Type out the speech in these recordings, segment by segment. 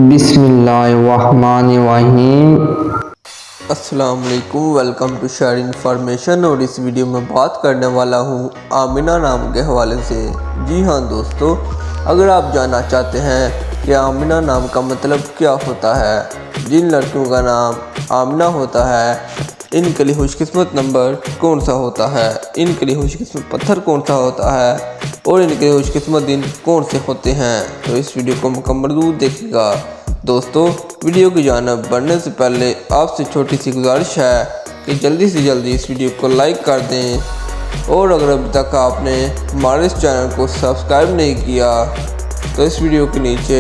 بسم اللہ الرحمن الرحیم۔ السلام علیکم، ویلکم ٹو شیئر انفارمیشن۔ اور اس ویڈیو میں بات کرنے والا ہوں آمنہ نام کے حوالے سے۔ جی ہاں دوستو، اگر آپ جاننا چاہتے ہیں کہ آمنہ نام کا مطلب کیا ہوتا ہے، جن لڑکیوں کا نام آمنہ ہوتا ہے ان کے لیے خوش قسمت نمبر کون سا ہوتا ہے، ان کے لیے خوش قسمت پتھر کون سا ہوتا ہے اور ان کے لیے خوش قسمت دن کون سے ہوتے ہیں، تو اس ویڈیو کو مکمل دیکھیے گا۔ دوستو، ویڈیو کی جانب بڑھنے سے پہلے آپ سے چھوٹی سی گزارش ہے کہ جلدی سے جلدی اس ویڈیو کو لائک کر دیں، اور اگر ابھی تک آپ نے ہمارے اس چینل کو سبسکرائب نہیں کیا تو اس ویڈیو کے نیچے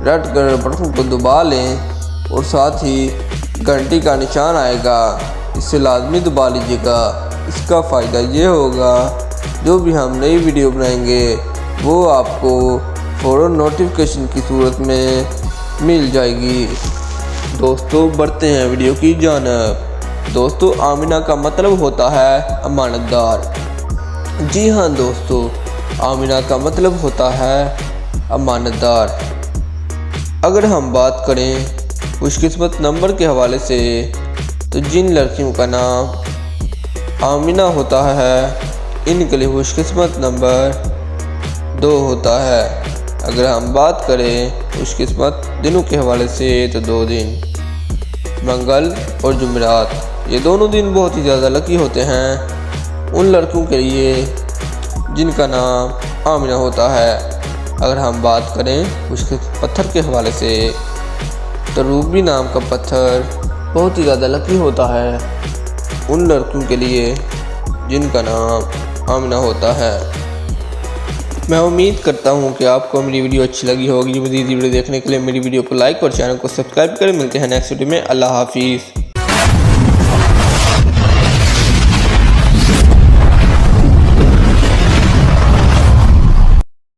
ریڈ کلر بٹن کو دبا لیں اور ساتھ ہی گھنٹی کا نشان آئے گا، اس سے لازمی دبا لیجیے گا۔ اس کا فائدہ یہ ہوگا جو بھی ہم نئی ویڈیو بنائیں گے وہ آپ کو فوراً نوٹیفیکیشن کی صورت میں مل جائے گی۔ دوستو، بڑھتے ہیں ویڈیو کی جانب۔ دوستو، آمنہ کا مطلب ہوتا ہے امانت دار۔ جی ہاں دوستو، آمنہ کا مطلب ہوتا ہے امانت دار۔ اگر ہم بات کریں خوش قسمت نمبر کے حوالے سے تو جن لڑکیوں کا نام آمنہ ہوتا ہے ان کے لیے خوش قسمت نمبر 2 ہوتا ہے۔ اگر ہم بات کریں خوش قسمت دنوں کے حوالے سے تو 2 دن منگل اور جمعرات، یہ دونوں دن بہت ہی زیادہ لکی ہوتے ہیں ان لڑکیوں کے لیے جن کا نام آمنہ ہوتا ہے۔ اگر ہم بات کریں خوش قسمت پتھر کے حوالے سے تو روبی نام کا پتھر بہت ہی زیادہ لکی ہوتا ہے ان لڑکیوں کے لیے جن کا نام آمنہ ہوتا ہے۔ میں امید کرتا ہوں کہ آپ کو میری ویڈیو اچھی لگی ہوگی۔ مزید ویڈیو دیکھنے کے لیے میری ویڈیو کو لائک اور چینل کو سبسکرائب کریں۔ ملتے ہیں نیکسٹ ویڈیو میں۔ اللہ حافظ۔